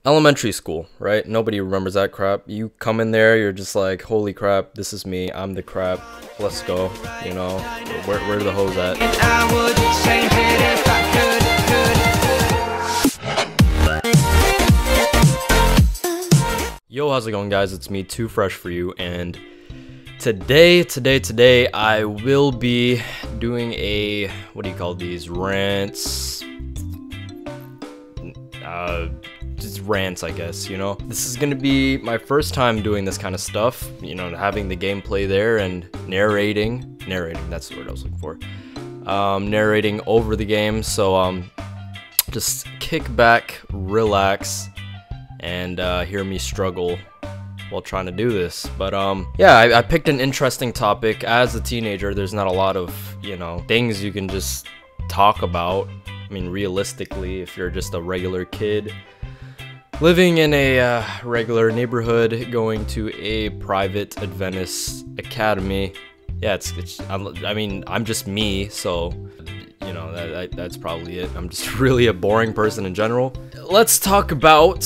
Elementary school, right? Nobody remembers that crap. You come in there, you're just like, holy crap, this is me, I'm the crap, let's go, you know, where the hoes at? And I would change it if I could. Yo, how's it going, guys? It's me, Too Fresh for You, and today, I will be doing a, what do you call these, rants, just rants, I guess, you know. This is gonna be my first time doing this kind of stuff, you know, having the gameplay there and narrating, that's the word I was looking for, narrating over the game. So just kick back, relax, and hear me struggle while trying to do this. But yeah, I picked an interesting topic. As a teenager, there's not a lot of, you know, things you can just talk about. I mean, realistically, if you're just a regular kid living in a regular neighborhood, going to a private Adventist academy, yeah, I mean, I'm just me, so, you know, that's probably it. I'm just really a boring person in general. Let's talk about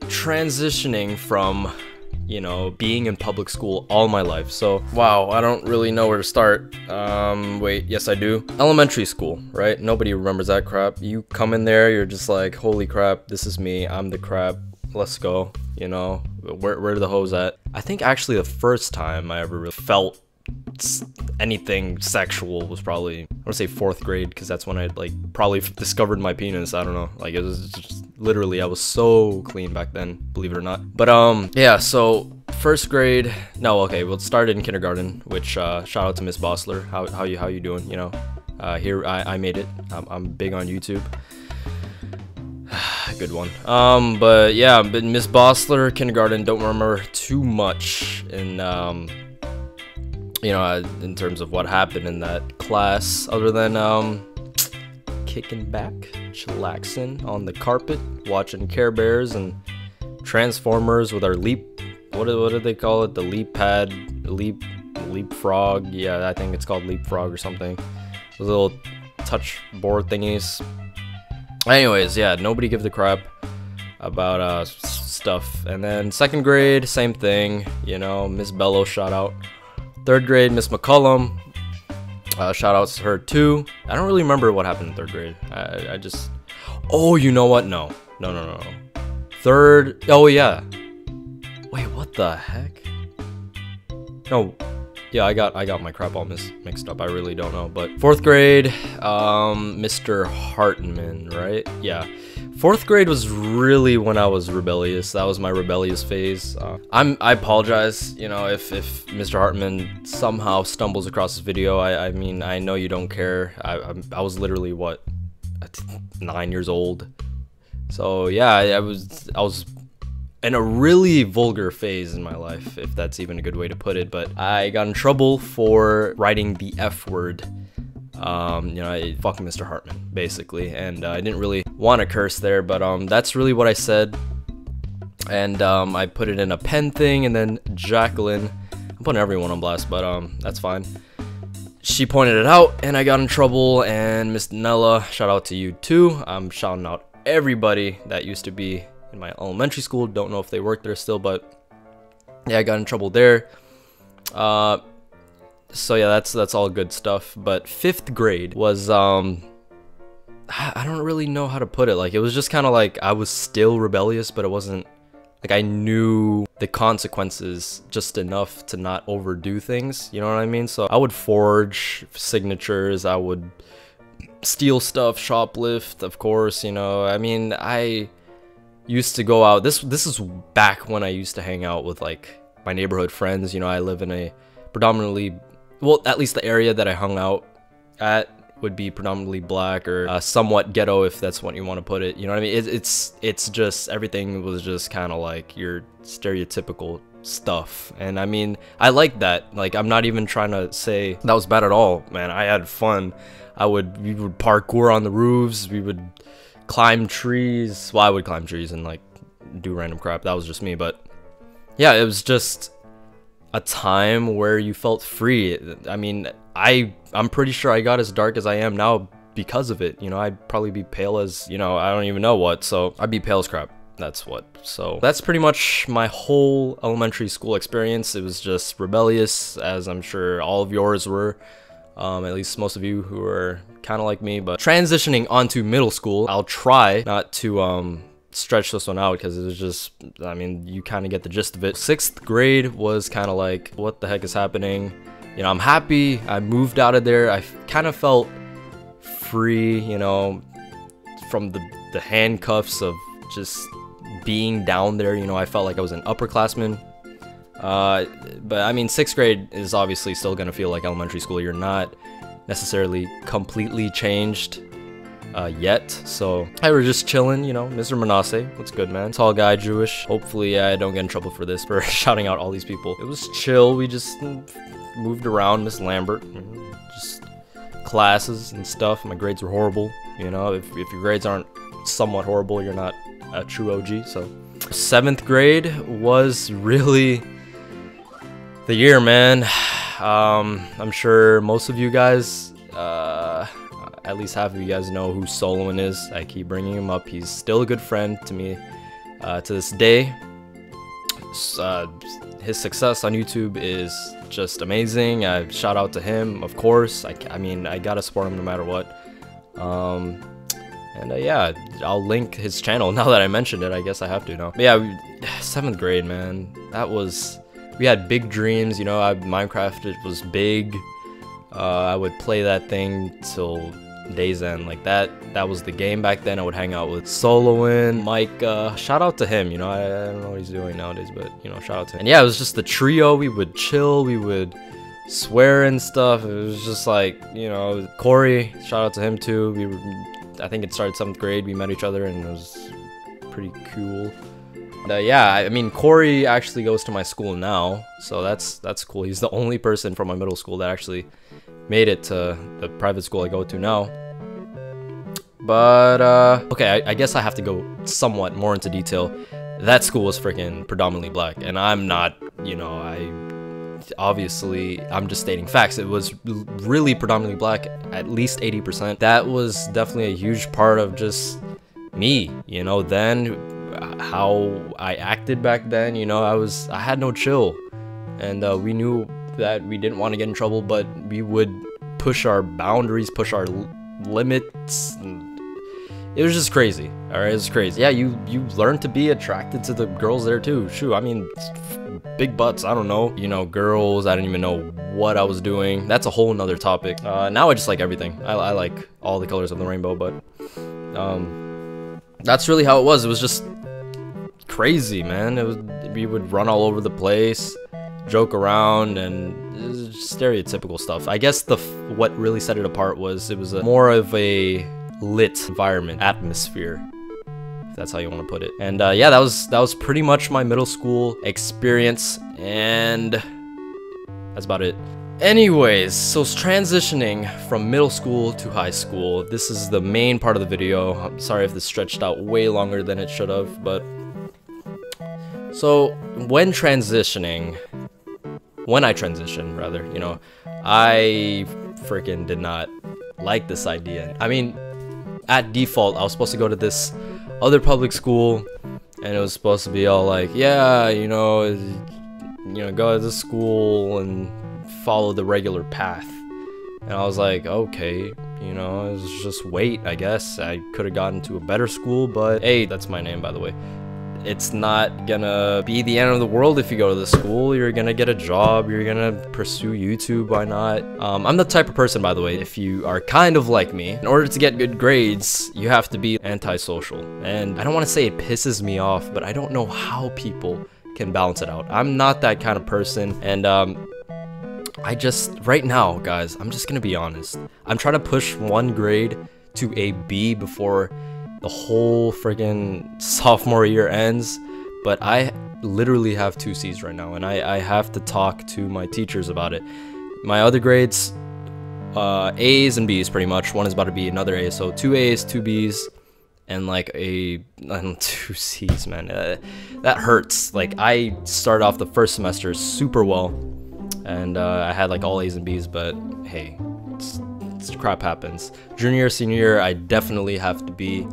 transitioning from, you know, being in public school all my life. So, wow, I don't really know where to start. Wait, yes I do. Elementary school, right? Nobody remembers that crap. You come in there, you're just like, holy crap, this is me, I'm the crap, let's go, you know, where the hoes at? I think actually the first time I ever really felt anything sexual was probably, I want to say 4th grade, because that's when I like probably discovered my penis. I don't know, like it was just literally, I was so clean back then, believe it or not. But yeah, so 1st grade, no, okay, we'll start in kindergarten, which shout out to Miss Bossler. How you doing? You know, here I made it. I'm big on YouTube. Good one. But yeah, but Miss Bossler, kindergarten, don't remember too much in you know, in terms of what happened in that class, other than kicking back, chillaxing on the carpet, watching Care Bears and Transformers with our what did they call it? The leapfrog. Yeah, I think it's called leapfrog or something. Those little touch board thingies. Anyways, yeah, nobody gives a crap about stuff. And then 2nd grade, same thing, you know, Miss Bello, shout out. 3rd grade, Miss McCullum, shout outs to her too. I don't really remember what happened in 3rd grade. I just, oh, you know what? No. 3rd, oh yeah. Wait, what the heck? No, yeah, I got my crap all mixed up. I really don't know. But 4th grade, Mr. Hartman, right? Yeah. 4th grade was really when I was rebellious. That was my rebellious phase. I apologize, you know, if Mr. Hartman somehow stumbles across this video. I mean, I know you don't care. I was literally, what, 9 years old. So yeah, I was in a really vulgar phase in my life, if that's even a good way to put it. But I got in trouble for writing the F word. You know, fuck Mr. Hartman, basically, and I didn't really want to curse there, but that's really what I said, and I put it in a pen thing, and then Jacqueline, I'm putting everyone on blast, but that's fine, she pointed it out, and I got in trouble. And Miss Nella, shout out to you too. I'm shouting out everybody that used to be in my elementary school. Don't know if they work there still, but yeah, I got in trouble there. So yeah, that's all good stuff. But 5th grade was I don't really know how to put it. Like, it was just kind of like I was still rebellious, but it wasn't like I knew the consequences just enough to not overdo things, you know what I mean? So I would forge signatures, I would steal stuff, shoplift, of course, you know. I mean, I used to go out, this is back when I used to hang out with like my neighborhood friends. You know, I live in a predominantly, well, at least the area that I hung out at would be predominantly black, or somewhat ghetto, if that's what you want to put it, you know what I mean? It's just, everything was just kind of like your stereotypical stuff, and I mean, I like that. Like, I'm not even trying to say that was bad at all, man. I had fun. We would parkour on the roofs, we would climb trees. Well, I would climb trees and like do random crap. That was just me. But yeah, it was just a time where you felt free. I mean, I'm pretty sure I got as dark as I am now because of it. You know, I'd probably be pale as, you know, I don't even know what, so I'd be pale as crap. That's what. So that's pretty much my whole elementary school experience. It was just rebellious, as I'm sure all of yours were. At least most of you who are kind of like me. But transitioning onto middle school, I'll try not to stretch this one out because it was just, I mean, you kind of get the gist of it. 6th grade was kind of like, what the heck is happening? You know, I'm happy I moved out of there. I kind of felt free, you know, from the handcuffs of just being down there. You know, I felt like I was an upperclassman. But I mean, 6th grade is obviously still gonna feel like elementary school. You're not necessarily completely changed yet. So I was just chilling, you know. Mr. Manasseh, what's good, man? Tall guy, Jewish. Hopefully I don't get in trouble for this, for shouting out all these people. It was chill. We just moved around. Miss Lambert, just classes and stuff. My grades were horrible. You know, if your grades aren't somewhat horrible, you're not a true OG. So 7th grade was really the year, man. I'm sure most of you guys, at least half of you guys know who Solomon is. I keep bringing him up. He's still a good friend to me to this day. His success on YouTube is just amazing. Shout out to him, of course. I mean, I gotta support him no matter what. Yeah, I'll link his channel now that I mentioned it. I guess I have to now. But yeah, 7th grade, man. That was, we had big dreams, you know. Minecraft, it was big. I would play that thing till day's end. Like that was the game back then. I would hang out with Solomon, Mike. Shout out to him, you know. I don't know what he's doing nowadays, but you know, shout out to him. And yeah, it was just the trio. We would chill, we would swear and stuff. It was just like, you know, Corey, shout out to him too. I think it started 7th grade. We met each other and it was pretty cool. Yeah, I mean, Corey actually goes to my school now, so that's cool. He's the only person from my middle school that actually made it to the private school I go to now. But okay, I guess I have to go somewhat more into detail. That school was freaking predominantly black, and I'm not, you know, obviously I'm just stating facts. It was really predominantly black, at least 80%. That was definitely a huge part of just me, you know. Then how I acted back then, you know, I had no chill, and we knew that we didn't want to get in trouble, but we would push our boundaries, push our limits. It was just crazy. All right, it was crazy. Yeah, you learn to be attracted to the girls there too. Shoot, I mean, big butts, I don't know, you know, girls, I didn't even know what I was doing. That's a whole nother topic. Now I just like everything. I like all the colors of the rainbow, but that's really how it was. It was just crazy, man. We would run all over the place, joke around, and it was just stereotypical stuff. I guess what really set it apart was it was more of a lit environment, atmosphere, if that's how you want to put it. And yeah, that was pretty much my middle school experience, and that's about it. Anyways, so transitioning from middle school to high school, this is the main part of the video. I'm sorry if this stretched out way longer than it should have, but so when I transitioned, rather, you know, I freaking did not like this idea. I mean, at default, I was supposed to go to this other public school, and it was supposed to be all like, yeah, you know, go to this school and follow the regular path. And I was like, okay, you know, it's just wait, I guess. I could have gotten to a better school, but hey, that's my name, by the way. It's not gonna be the end of the world if you go to the school. You're gonna get a job, you're gonna pursue YouTube, why not? I'm the type of person, by the way, if you are kind of like me, in order to get good grades, you have to be antisocial. And I don't want to say it pisses me off, but I don't know how people can balance it out. I'm not that kind of person, and right now, guys, I'm just gonna be honest. I'm trying to push one grade to a B before the whole friggin' sophomore year ends, but I literally have 2 C's right now, and I have to talk to my teachers about it. My other grades, A's and B's pretty much. One is about to be another A, so 2 A's, 2 B's, and like 2 C's, man. That hurts. Like, I started off the first semester super well, and I had like all A's and B's, but hey, crap happens. Junior, senior year, I definitely have to be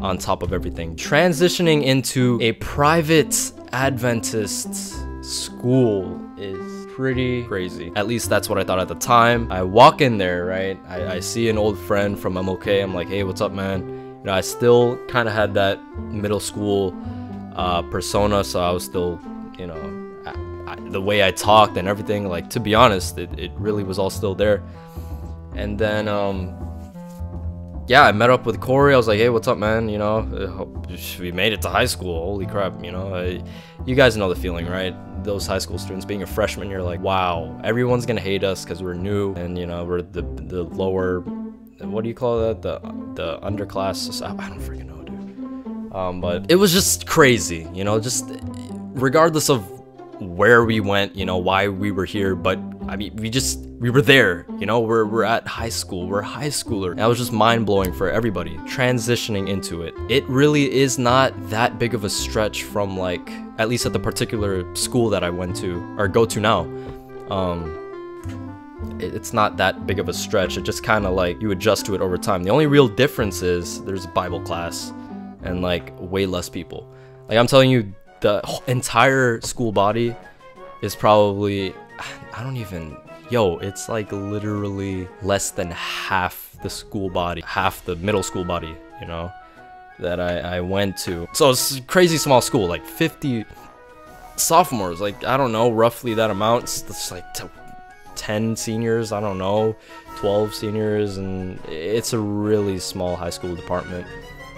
on top of everything. Transitioning into a private Adventist school is pretty crazy. At least that's what I thought at the time. I walk in there, right? I see an old friend from MOK. I'm like, hey, what's up, man? You know, I still kind of had that middle school persona, so I was still, you know, the way I talked and everything, like, to be honest, it really was all still there. And then yeah, I met up with Corey. I was like, hey, what's up, man? You know, we made it to high school. Holy crap, you know. You guys know the feeling, right? Those high school students, being a freshman, you're like, wow, everyone's gonna hate us because we're new, and, you know, we're the lower, what do you call that? The underclass. I don't freaking know, dude. But it was just crazy, you know, just regardless of where we went, you know, why we were here, but I mean, we were there, you know, we're at high school, we're high schooler. That was just mind-blowing for everybody transitioning into it. It really is not that big of a stretch from, like, at least at the particular school that I went to or go to now. It's not that big of a stretch. It just kind of like you adjust to it over time. The only real difference is there's Bible class and, like, way less people. Like, I'm telling you, the entire school body is probably, I don't even, it's like literally less than half the school body, half the middle school body, you know, that I went to. So it's a crazy small school, like 50 sophomores, like, I don't know, roughly that amount. It's like 10 seniors, I don't know, 12 seniors, and it's a really small high school department,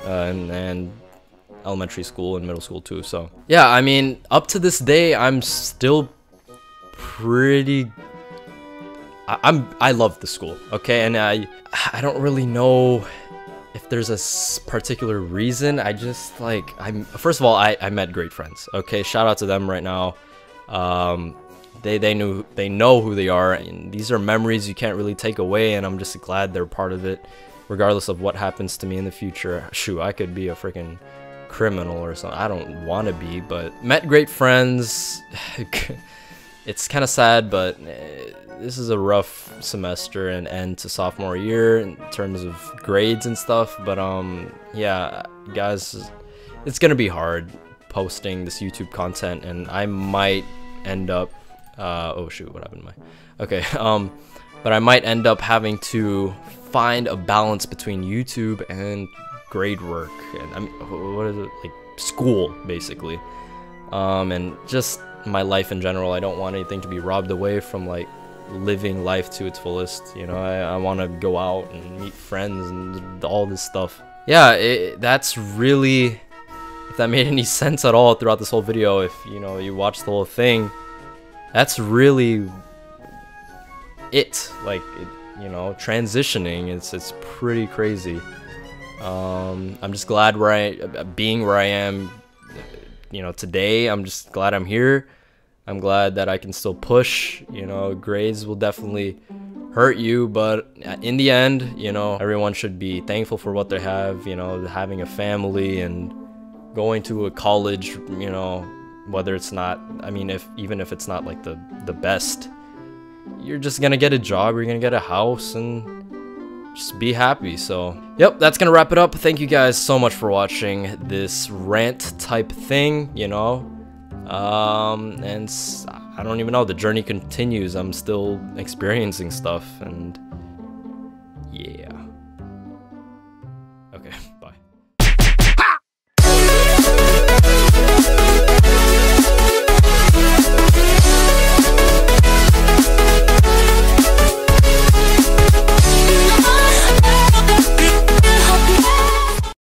and elementary school and middle school too. So yeah, I mean, up to this day, I'm still pretty, I love the school, okay? And I don't really know if there's a particular reason. I just, like, first of all, I met great friends, okay? Shout out to them right now. They know who they are, and these are memories you can't really take away, and I'm just glad they're part of it, regardless of what happens to me in the future. Shoot, I could be a freaking criminal or something. I don't want to be, but met great friends. It's kind of sad, but this is a rough semester and end to sophomore year in terms of grades and stuff. But yeah, guys, it's gonna be hard posting this YouTube content, and I might end up oh shoot, what happened to my, okay, but I might end up having to find a balance between YouTube and grade work, and I mean, what is it, like, school, basically, and just my life in general. I don't want anything to be robbed away from, like, living life to its fullest, you know. I want to go out and meet friends and all this stuff. Yeah, that's really, if that made any sense at all throughout this whole video, if, you know, you watch the whole thing, that's really it. Like, you know, transitioning, it's pretty crazy. I'm just glad being where I am, you know, today. I'm just glad I'm here. I'm glad that I can still push. You know, grades will definitely hurt you, but in the end, you know, everyone should be thankful for what they have, you know, having a family and going to a college, you know, whether it's not, I mean, even if it's not like the best, you're just gonna get a job, you're gonna get a house, and just be happy. So yep, that's gonna wrap it up. Thank you guys so much for watching this rant type thing, you know. And I don't even know, the journey continues. I'm still experiencing stuff, and yeah.